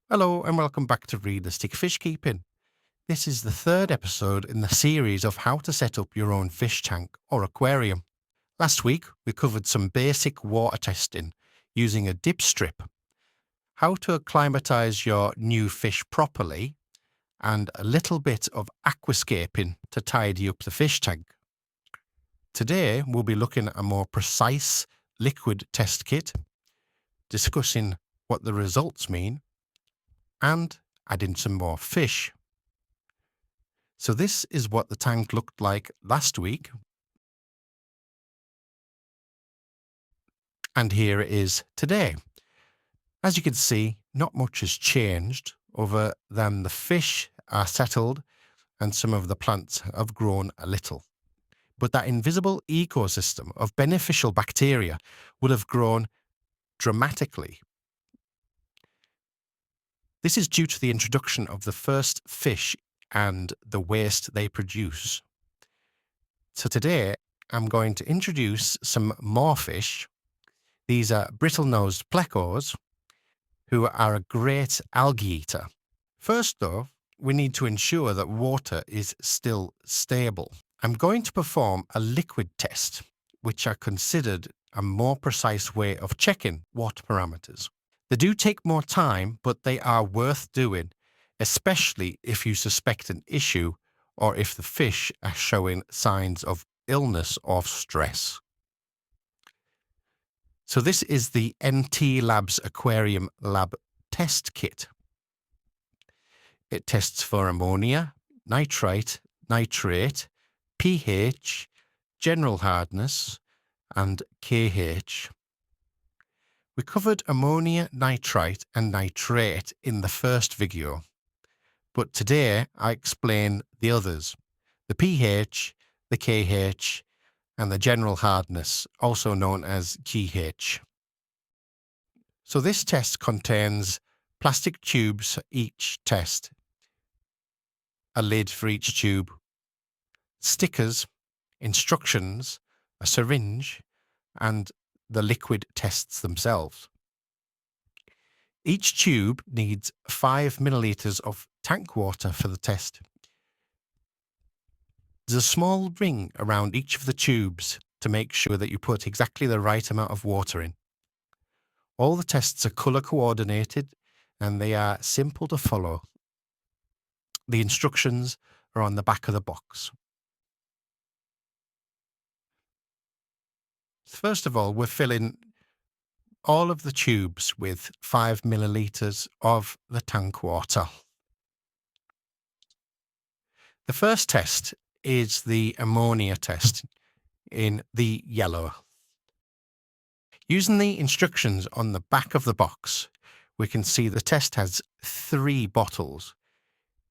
Hello and welcome back to Realistic Fish Keeping. This is the third episode in the series of how to set up your own fish tank or aquarium. Last week we covered some basic water testing using a dip strip, how to acclimatise your new fish properly, and a little bit of aquascaping to tidy up the fish tank. Today we'll be looking at a more precise liquid test kit, discussing what the results mean, and adding some more fish. So this is what the tank looked like last week, and here it is today. As you can see, not much has changed other than the fish are settled and some of the plants have grown a little. But that invisible ecosystem of beneficial bacteria will have grown dramatically. This is due to the introduction of the first fish and the waste they produce. So today I'm going to introduce some more fish. These are brittle-nosed plecos, who are a great algae eater. First though, we need to ensure that water is still stable. I'm going to perform a liquid test, which are considered a more precise way of checking water parameters. They do take more time, but they are worth doing, especially if you suspect an issue or if the fish are showing signs of illness or stress. So this is the NT Labs Aquarium Lab Test Kit. It tests for ammonia, nitrite, nitrate, pH, general hardness, and KH. We covered ammonia, nitrite, and nitrate in the first video, but today I explain the others, the pH, the KH, and the general hardness, also known as GH. So this test contains plastic tubes for each test, a lid for each tube, stickers, instructions, a syringe, and the liquid tests themselves. Each tube needs 5 millilitres of tank water for the test. There's a small ring around each of the tubes to make sure that you put exactly the right amount of water in. All the tests are colour coordinated and they are simple to follow. The instructions are on the back of the box. First of all, we're filling all of the tubes with 5 millilitres of the tank water. The first test is the ammonia test in the yellow. Using the instructions on the back of the box, we can see the test has 3 bottles.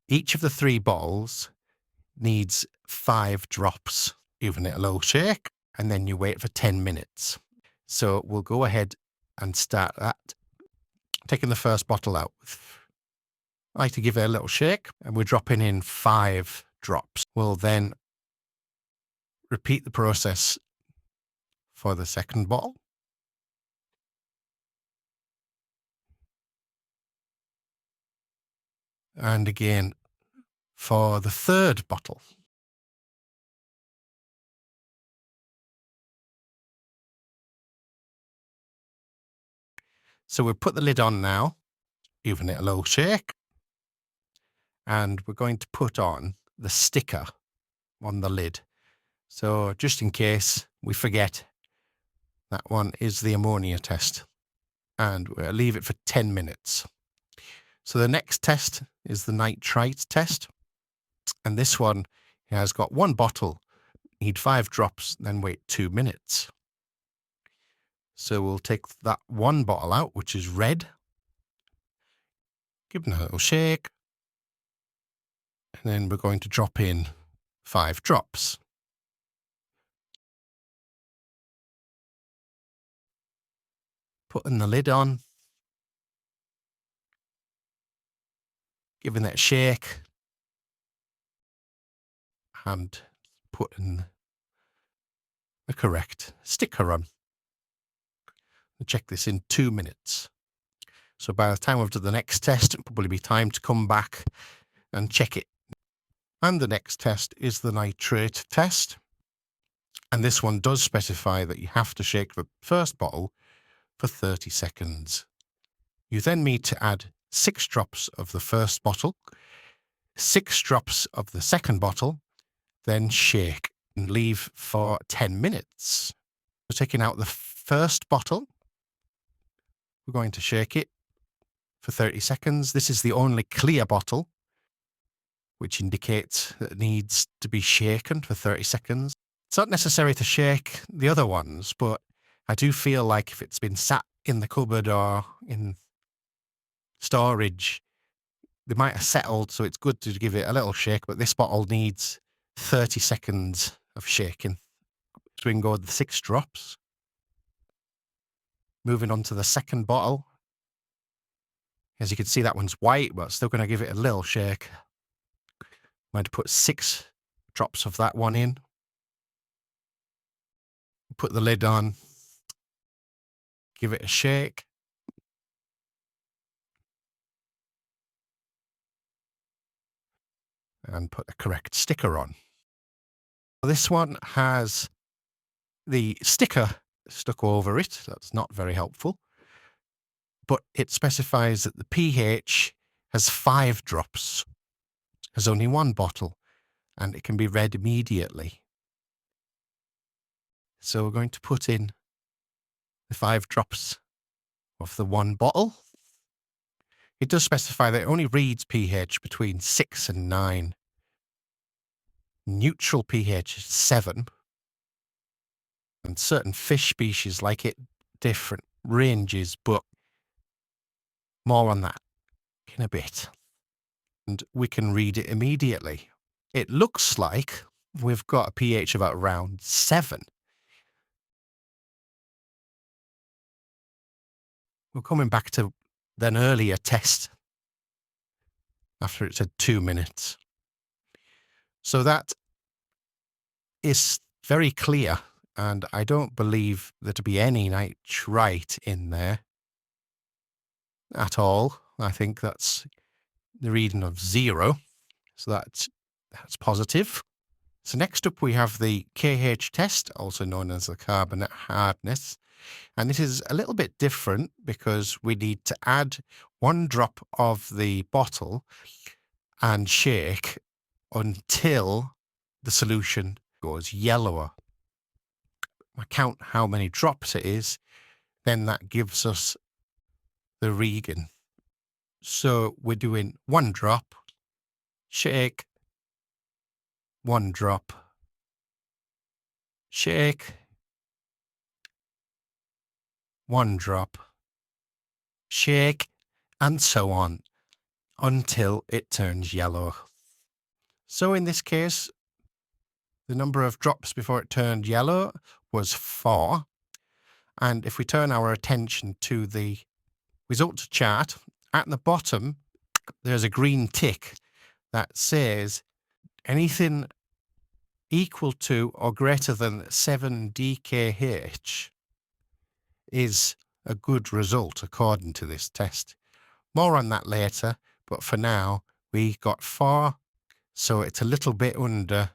Each of the 3 bottles needs 5 drops. Giving it a little shake, and then you wait for 10 minutes. So we'll go ahead and start that. Taking the first bottle out. I like to give it a little shake, and we're dropping in 5 drops. We'll then repeat the process for the second bottle. And again for the third bottle. So we'll put the lid on now, giving it a little shake, and we're going to put on the sticker on the lid. So just in case we forget, that one is the ammonia test, and we'll leave it for 10 minutes. So the next test is the nitrite test, and this one has got 1 bottle, need 5 drops, then wait 2 minutes. So we'll take that 1 bottle out, which is red, give it a little shake, and then we're going to drop in 5 drops. Putting the lid on, giving it a shake, and putting the correct sticker on. We'll check this in 2 minutes. So by the time we've done the next test, it'll probably be time to come back and check it. And the next test is the nitrate test. And this one does specify that you have to shake the first bottle for 30 seconds. You then need to add 6 drops of the first bottle, 6 drops of the second bottle, then shake and leave for 10 minutes. We're taking out the first bottle. We're going to shake it for 30 seconds. This is the only clear bottle, which indicates that it needs to be shaken for 30 seconds. It's not necessary to shake the other ones, but I do feel like if it's been sat in the cupboard or in storage, they might have settled, so it's good to give it a little shake, but this bottle needs 30 seconds of shaking. So we can go with the 6 drops. Moving on to the second bottle. As you can see, that one's white, but still going to give it a little shake. I'm going to put 6 drops of that one in. Put the lid on. Give it a shake. And put the correct sticker on. This one has the sticker stuck over it. That's not very helpful. But it specifies that the pH has 5 drops. There's only 1 bottle, and it can be read immediately. So we're going to put in the 5 drops of the 1 bottle. It does specify that it only reads pH between 6 and 9. Neutral pH is 7. And certain fish species like it different ranges, but more on that in a bit. And we can read it immediately. It looks like we've got a pH of around 7. We're coming back to an earlier test after it said 2 minutes. So that is very clear, and I don't believe there to be any nitrite in there at all. I think that's the reading of 0, so that's positive. So next up we have the KH test, also known as the carbonate hardness. And this is a little bit different because we need to add 1 drop of the bottle and shake until the solution goes yellower. I count how many drops it is, then that gives us the reading. So we're doing 1 drop, shake, 1 drop, shake, 1 drop, shake, and so on until it turns yellow. So in this case, the number of drops before it turned yellow was 4. And if we turn our attention to the results chart, at the bottom, there's a green tick that says anything equal to or greater than 7 DKH is a good result according to this test. More on that later, but for now, we got 4, so it's a little bit under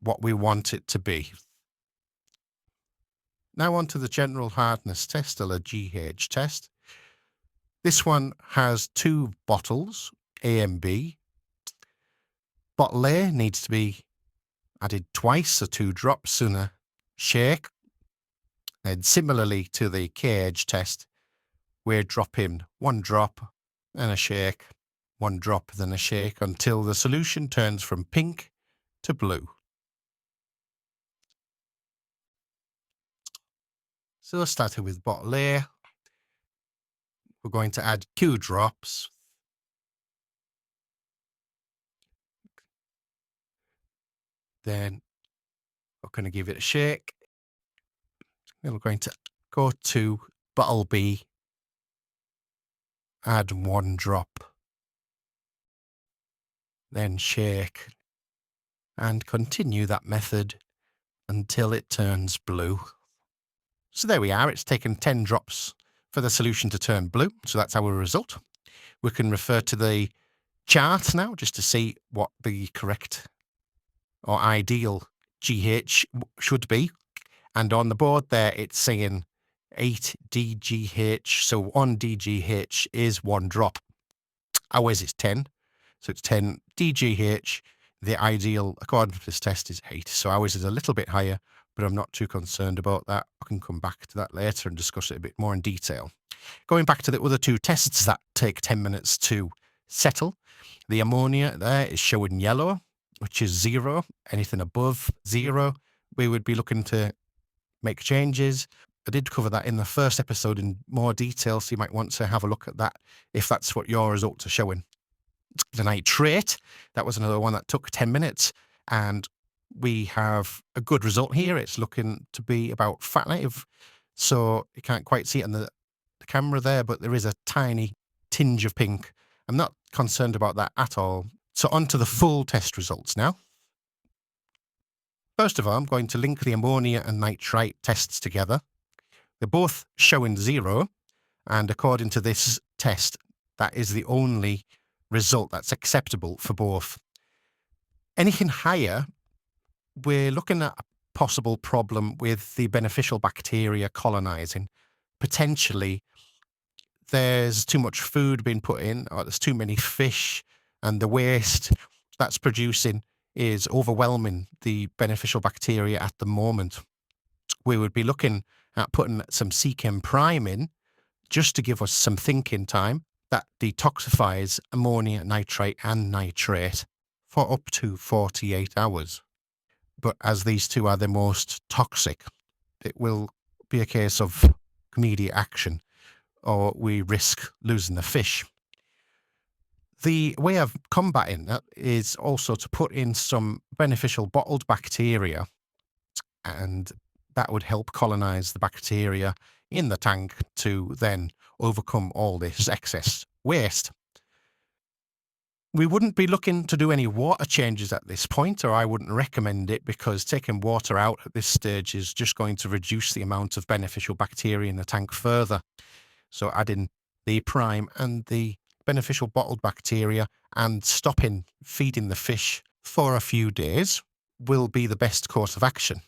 what we want it to be. Now on to the general hardness test, or the GH test. This one has 2 bottles, A and B. Bottle A needs to be added twice, so 2 drops and a shake. And similarly to the KH test, we're dropping 1 drop and a shake, 1 drop then a shake until the solution turns from pink to blue. So starting with bottle A, we're going to add 2 drops. Then we're going to give it a shake. Then we're going to go to bottle B, add 1 drop, then shake, and continue that method until it turns blue. So there we are, it's taken 10 drops for the solution to turn blue. So that's our result. We can refer to the chart now just to see what the correct or ideal GH should be. And on the board there, it's saying 8 DGH. So 1 DGH is 1 drop. Ours is 10. So it's 10 DGH. The ideal, according to this test, is 8. So ours is a little bit higher, but I'm not too concerned about that. I can come back to that later and discuss it a bit more in detail. Going back to the other two tests that take 10 minutes to settle, the ammonia there is showing yellow, which is 0. Anything above 0, we would be looking to make changes. I did cover that in the first episode in more detail, so you might want to have a look at that if that's what your results are showing. The nitrate, that was another one that took 10 minutes, and we have a good result here. It's looking to be about fat native, so you can't quite see it on the camera there, but there is a tiny tinge of pink. I'm not concerned about that at all. So on to the full test results now. First of all, I'm going to link the ammonia and nitrite tests together. They're both showing 0, and according to this test, that is the only result that's acceptable for both. Anything higher, we're looking at a possible problem with the beneficial bacteria colonizing. Potentially, there's too much food being put in, or there's too many fish, and the waste that's producing is overwhelming the beneficial bacteria at the moment. We would be looking at putting some CChem prime in just to give us some thinking time that detoxifies ammonia, nitrite and nitrate for up to 48 hours. But as these two are the most toxic, it will be a case of immediate action, or we risk losing the fish. The way of combating that is also to put in some beneficial bottled bacteria, and that would help colonize the bacteria in the tank to then overcome all this excess waste. We wouldn't be looking to do any water changes at this point, or I wouldn't recommend it, because taking water out at this stage is just going to reduce the amount of beneficial bacteria in the tank further. So adding the prime and the beneficial bottled bacteria and stopping feeding the fish for a few days will be the best course of action.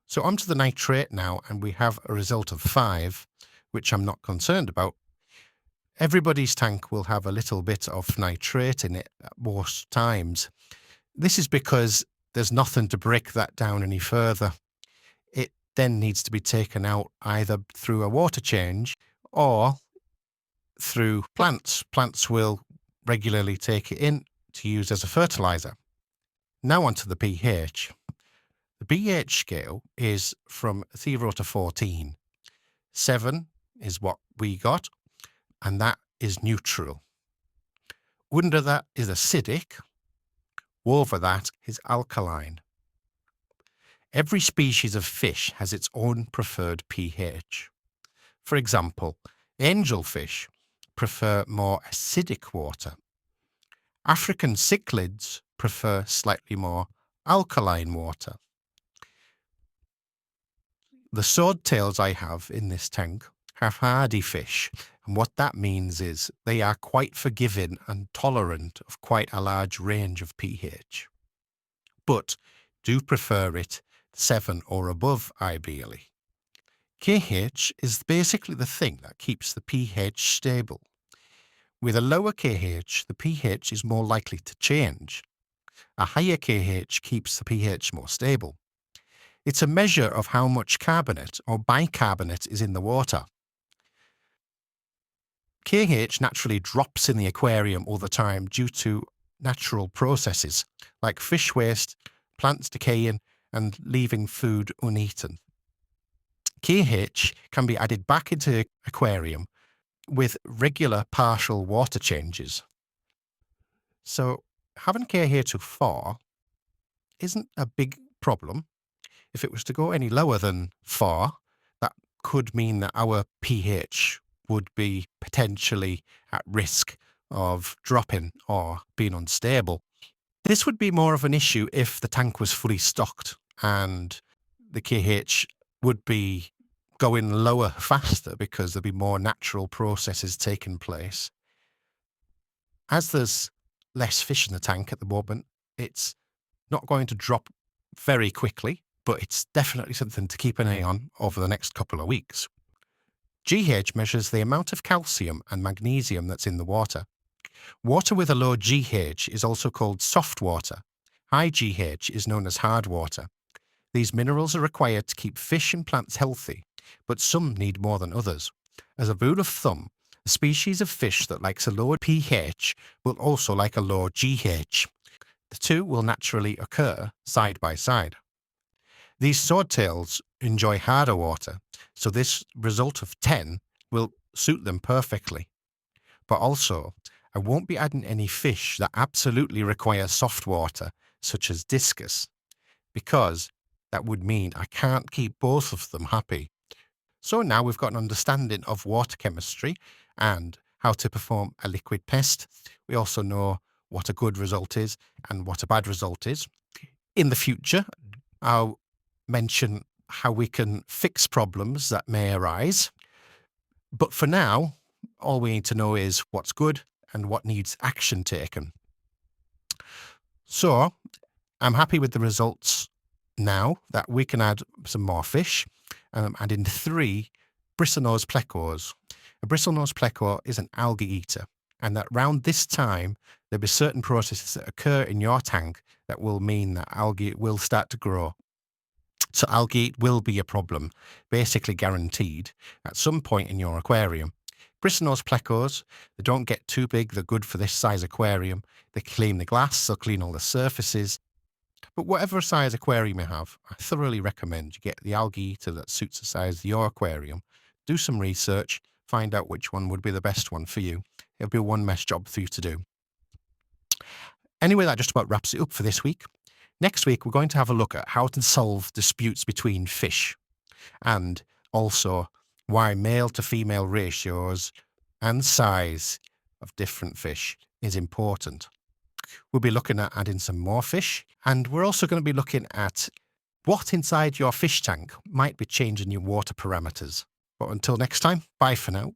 So onto the nitrate now, and we have a result of 5, which I'm not concerned about. Everybody's tank will have a little bit of nitrate in it at most times. This is because there's nothing to break that down any further. It then needs to be taken out either through a water change or through plants. Plants will regularly take it in to use as a fertilizer. Now onto the pH. The pH scale is from 0 to 14. 7 is what we got, and that is neutral. Under that is acidic. Over that is alkaline. Every species of fish has its own preferred pH. For example, angelfish prefer more acidic water. African cichlids prefer slightly more alkaline water. The swordtails I have in this tank are hardy fish, and what that means is they are quite forgiving and tolerant of quite a large range of pH, but do prefer it 7 or above ideally. KH is basically the thing that keeps the pH stable. With a lower KH, the pH is more likely to change. A higher KH keeps the pH more stable. It's a measure of how much carbonate or bicarbonate is in the water. KH naturally drops in the aquarium all the time due to natural processes like fish waste, plants decaying and leaving food uneaten. KH can be added back into the aquarium with regular partial water changes. So having KH of 4 isn't a big problem. If it was to go any lower than 4, that could mean that our pH would be potentially at risk of dropping or being unstable. This would be more of an issue if the tank was fully stocked and the KH would be going lower faster because there'll be more natural processes taking place. As there's less fish in the tank at the moment, it's not going to drop very quickly, but it's definitely something to keep an eye on over the next couple of weeks. GH measures the amount of calcium and magnesium that's in the water. Water with a low GH is also called soft water. High GH is known as hard water. These minerals are required to keep fish and plants healthy, but some need more than others. As a rule of thumb, a species of fish that likes a lower pH will also like a low GH. The two will naturally occur side by side. These swordtails enjoy harder water, so this result of 10 will suit them perfectly. But also, I won't be adding any fish that absolutely require soft water, such as discus, because that would mean I can't keep both of them happy. So now we've got an understanding of water chemistry and how to perform a liquid pest. We also know what a good result is and what a bad result is. In the future, I'll mention how we can fix problems that may arise. But for now, all we need to know is what's good and what needs action taken. So I'm happy with the results now that we can add some more fish. I'm adding 3 bristlenose plecos. A bristlenose pleco is an algae eater, and that around this time, there'll be certain processes that occur in your tank that will mean that algae will start to grow. So algae will be a problem, basically guaranteed, at some point in your aquarium. Bristlenose plecos, they don't get too big, they're good for this size aquarium. They clean the glass, they'll clean all the surfaces. But whatever size aquarium you have, I thoroughly recommend you get the algae eater that suits the size of your aquarium. Do some research, find out which one would be the best one for you. It'll be a one mesh job for you to do. Anyway, that just about wraps it up for this week. Next week, we're going to have a look at how to solve disputes between fish and also why male to female ratios and size of different fish is important. We'll be looking at adding some more fish, and we're also going to be looking at what inside your fish tank might be changing your water parameters. But until next time, bye for now.